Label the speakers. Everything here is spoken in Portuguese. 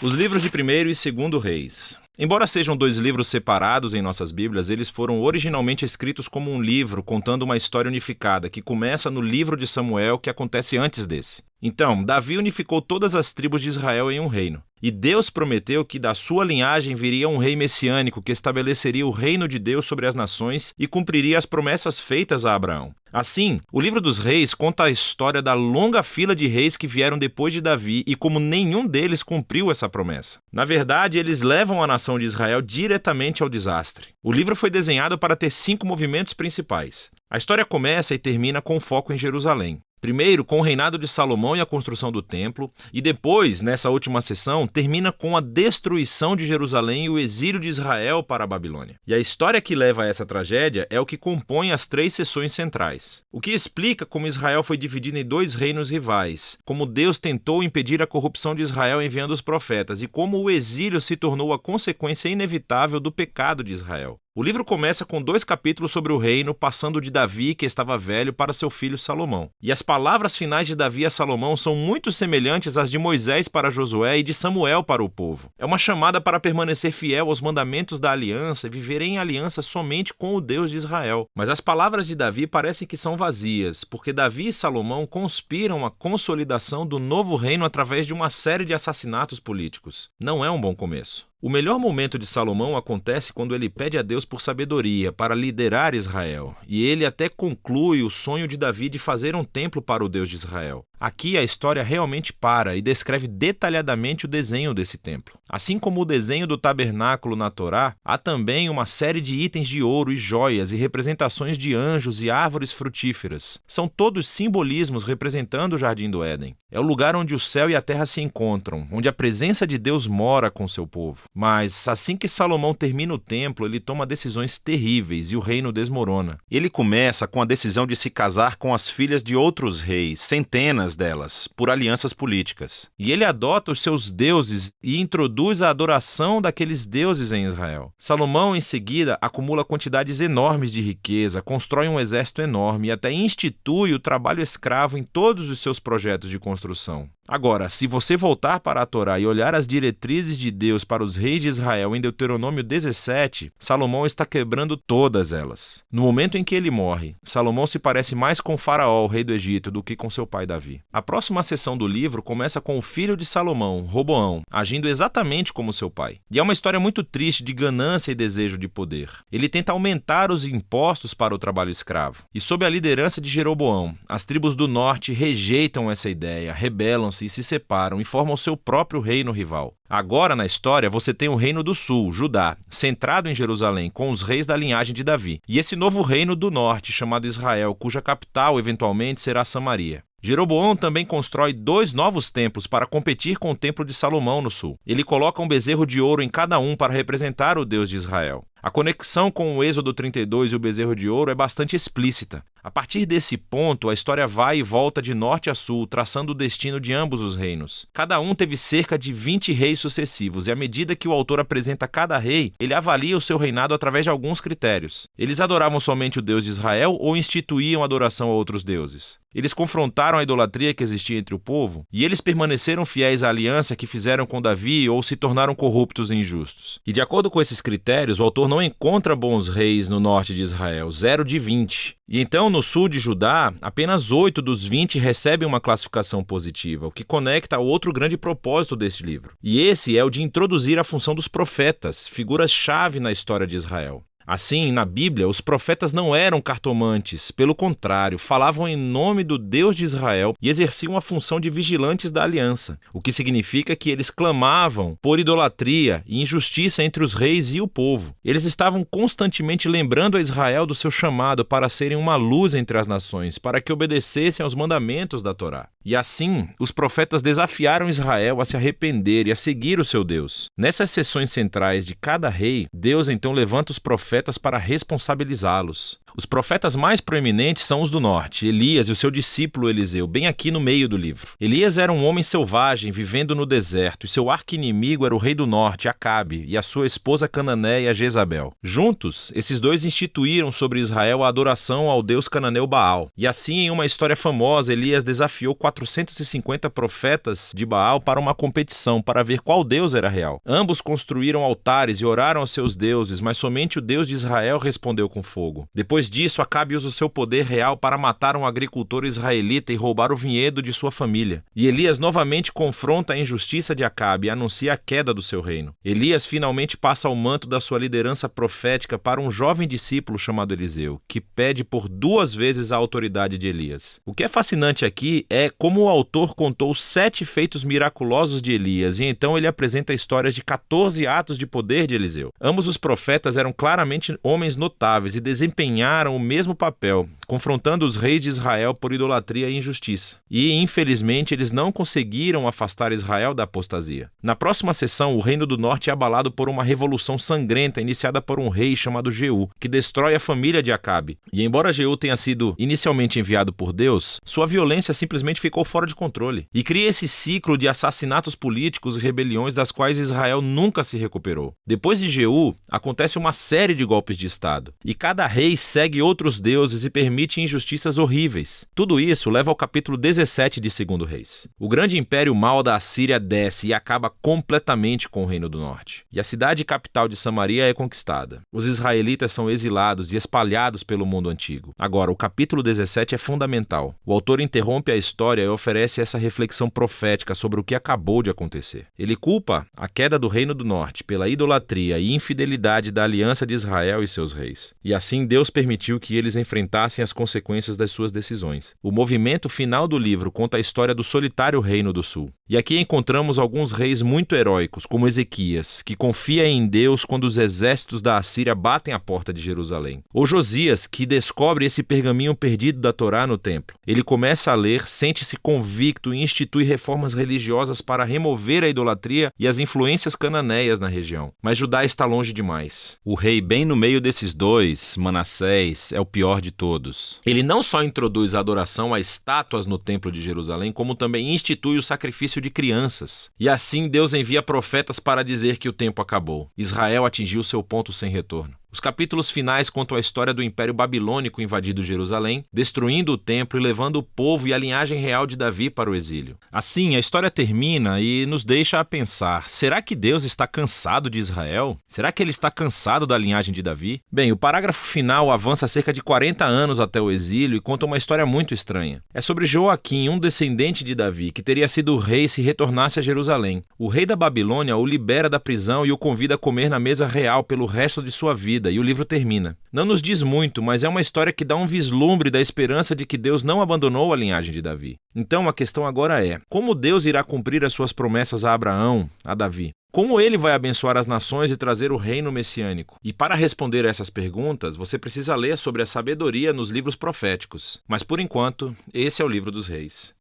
Speaker 1: Os livros de 1º e 2º Reis. Embora sejam 2 livros separados em nossas Bíblias, eles foram originalmente escritos como um livro contando uma história unificada, que começa no livro de Samuel, que acontece antes desse. Então, Davi unificou todas as tribos de Israel em um reino. E Deus prometeu que da sua linhagem viria um rei messiânico que estabeleceria o reino de Deus sobre as nações e cumpriria as promessas feitas a Abraão. Assim, o livro dos reis conta a história da longa fila de reis que vieram depois de Davi e como nenhum deles cumpriu essa promessa. Na verdade, eles levam a nação de Israel diretamente ao desastre. O livro foi desenhado para ter 5 movimentos principais. A história começa e termina com foco em Jerusalém. Primeiro, com o reinado de Salomão e a construção do templo, e depois, nessa última sessão, termina com a destruição de Jerusalém e o exílio de Israel para a Babilônia. E a história que leva a essa tragédia é o que compõe as 3 sessões centrais. O que explica como Israel foi dividido em 2 reinos rivais, como Deus tentou impedir a corrupção de Israel enviando os profetas, e como o exílio se tornou a consequência inevitável do pecado de Israel. O livro começa com 2 capítulos sobre o reino, passando de Davi, que estava velho, para seu filho Salomão. E as palavras finais de Davi a Salomão são muito semelhantes às de Moisés para Josué e de Samuel para o povo. É uma chamada para permanecer fiel aos mandamentos da aliança e viver em aliança somente com o Deus de Israel. Mas as palavras de Davi parecem que são vazias, porque Davi e Salomão conspiram a consolidação do novo reino através de uma série de assassinatos políticos. Não é um bom começo. O melhor momento de Salomão acontece quando ele pede a Deus por sabedoria para liderar Israel, e ele até conclui o sonho de Davi de fazer um templo para o Deus de Israel. Aqui a história realmente para e descreve detalhadamente o desenho desse templo. Assim como o desenho do tabernáculo na Torá, há também uma série de itens de ouro e joias e representações de anjos e árvores frutíferas. São todos simbolismos representando o Jardim do Éden. É o lugar onde o céu e a terra se encontram, onde a presença de Deus mora com seu povo. Mas assim que Salomão termina o templo, ele toma decisões terríveis e o reino desmorona. Ele começa com a decisão de se casar com as filhas de outros reis, centenas delas, por alianças políticas. E ele adota os seus deuses e introduz a adoração daqueles deuses em Israel. Salomão, em seguida, acumula quantidades enormes de riqueza, constrói um exército enorme e até institui o trabalho escravo em todos os seus projetos de construção. Agora, se você voltar para a Torá e olhar as diretrizes de Deus para os reis de Israel em Deuteronômio 17, Salomão está quebrando todas elas. No momento em que ele morre, Salomão se parece mais com Faraó, o rei do Egito, do que com seu pai Davi. A próxima seção do livro começa com o filho de Salomão, Roboão, agindo exatamente como seu pai. E é uma história muito triste de ganância e desejo de poder. Ele tenta aumentar os impostos para o trabalho escravo. E sob a liderança de Jeroboão, as tribos do norte rejeitam essa ideia, rebelam-se e se separam e formam seu próprio reino rival. Agora, na história, você tem o reino do sul, Judá, centrado em Jerusalém, com os reis da linhagem de Davi, e esse novo reino do norte, chamado Israel, cuja capital, eventualmente, será Samaria. Jeroboão também constrói 2 novos templos para competir com o templo de Salomão no sul. Ele coloca um bezerro de ouro em cada um para representar o Deus de Israel. A conexão com o Êxodo 32 e o bezerro de ouro é bastante explícita. A partir desse ponto, a história vai e volta de norte a sul, traçando o destino de ambos os reinos. Cada um teve cerca de 20 reis sucessivos, e à medida que o autor apresenta cada rei, ele avalia o seu reinado através de alguns critérios. Eles adoravam somente o Deus de Israel ou instituíam adoração a outros deuses? Eles confrontaram a idolatria que existia entre o povo, e eles permaneceram fiéis à aliança que fizeram com Davi ou se tornaram corruptos e injustos. E de acordo com esses critérios, o autor não encontra bons reis no norte de Israel, 0 de 20. E então, no sul de Judá, apenas 8 dos 20 recebem uma classificação positiva, o que conecta ao outro grande propósito deste livro. E esse é o de introduzir a função dos profetas, figuras-chave na história de Israel. Assim, na Bíblia, os profetas não eram cartomantes, pelo contrário, falavam em nome do Deus de Israel e exerciam a função de vigilantes da aliança, o que significa que eles clamavam por idolatria e injustiça entre os reis e o povo. Eles estavam constantemente lembrando a Israel do seu chamado para serem uma luz entre as nações, para que obedecessem aos mandamentos da Torá. E assim, os profetas desafiaram Israel a se arrepender e a seguir o seu Deus. Nessas sessões centrais de cada rei, Deus então levanta os profetas profetas para responsabilizá-los. Os profetas mais proeminentes são os do norte, Elias e o seu discípulo Eliseu, bem aqui no meio do livro. Elias era um homem selvagem, vivendo no deserto, e seu arqui-inimigo era o rei do norte, Acabe, e a sua esposa cananeia Jezabel. Juntos, esses dois instituíram sobre Israel a adoração ao deus cananeu Baal. E assim, em uma história famosa, Elias desafiou 450 profetas de Baal para uma competição, para ver qual deus era real. Ambos construíram altares e oraram aos seus deuses, mas somente o Deus de Israel respondeu com fogo. Depois disso, Acabe usa o seu poder real para matar um agricultor israelita e roubar o vinhedo de sua família. E Elias novamente confronta a injustiça de Acabe e anuncia a queda do seu reino. Elias finalmente passa o manto da sua liderança profética para um jovem discípulo chamado Eliseu, que pede por 2 vezes a autoridade de Elias. O que é fascinante aqui é como o autor contou os 7 feitos miraculosos de Elias, e então ele apresenta histórias de 14 atos de poder de Eliseu. Ambos os profetas eram claramente homens notáveis e desempenharam o mesmo papel, confrontando os reis de Israel por idolatria e injustiça. E, infelizmente, eles não conseguiram afastar Israel da apostasia. Na próxima sessão, o reino do norte é abalado por uma revolução sangrenta iniciada por um rei chamado Jeú, que destrói a família de Acabe. E embora Jeú tenha sido inicialmente enviado por Deus, sua violência simplesmente ficou fora de controle. E cria esse ciclo de assassinatos políticos e rebeliões das quais Israel nunca se recuperou. Depois de Jeú, acontece uma série de golpes de Estado. E cada rei segue outros deuses e permite injustiças horríveis. Tudo isso leva ao capítulo 17 de 2 Reis. O grande império mau da Assíria desce e acaba completamente com o reino do norte. E a cidade capital de Samaria é conquistada. Os israelitas são exilados e espalhados pelo mundo antigo. Agora, o capítulo 17 é fundamental. O autor interrompe a história e oferece essa reflexão profética sobre o que acabou de acontecer. Ele culpa a queda do reino do norte pela idolatria e infidelidade da aliança de Israel e seus reis. E assim Deus permitiu que eles enfrentassem as consequências das suas decisões. O movimento final do livro conta a história do solitário reino do sul. E aqui encontramos alguns reis muito heróicos, como Ezequias, que confia em Deus quando os exércitos da Assíria batem a porta de Jerusalém. Ou Josias, que descobre esse pergaminho perdido da Torá no templo. Ele começa a ler, sente-se convicto e institui reformas religiosas para remover a idolatria e as influências cananeias na região. Mas Judá está longe demais. O rei bem no meio desses dois, Manassés, é o pior de todos. Ele não só introduz a adoração a estátuas no templo de Jerusalém, como também institui o sacrifício de crianças. E assim Deus envia profetas para dizer que o tempo acabou. Israel atingiu seu ponto sem retorno. Os capítulos finais contam a história do Império Babilônico invadindo Jerusalém, destruindo o templo e levando o povo e a linhagem real de Davi para o exílio. Assim, a história termina e nos deixa a pensar: será que Deus está cansado de Israel? Será que ele está cansado da linhagem de Davi? Bem, o parágrafo final avança cerca de 40 anos até o exílio e conta uma história muito estranha. É sobre Joaquim, um descendente de Davi, que teria sido rei se retornasse a Jerusalém. O rei da Babilônia o libera da prisão e o convida a comer na mesa real pelo resto de sua vida. E o livro termina. Não nos diz muito, mas é uma história que dá um vislumbre da esperança de que Deus não abandonou a linhagem de Davi. Então a questão agora é: como Deus irá cumprir as suas promessas a Abraão, a Davi? Como ele vai abençoar as nações e trazer o reino messiânico? E para responder a essas perguntas, você precisa ler sobre a sabedoria nos livros proféticos. Mas por enquanto, esse é o livro dos reis.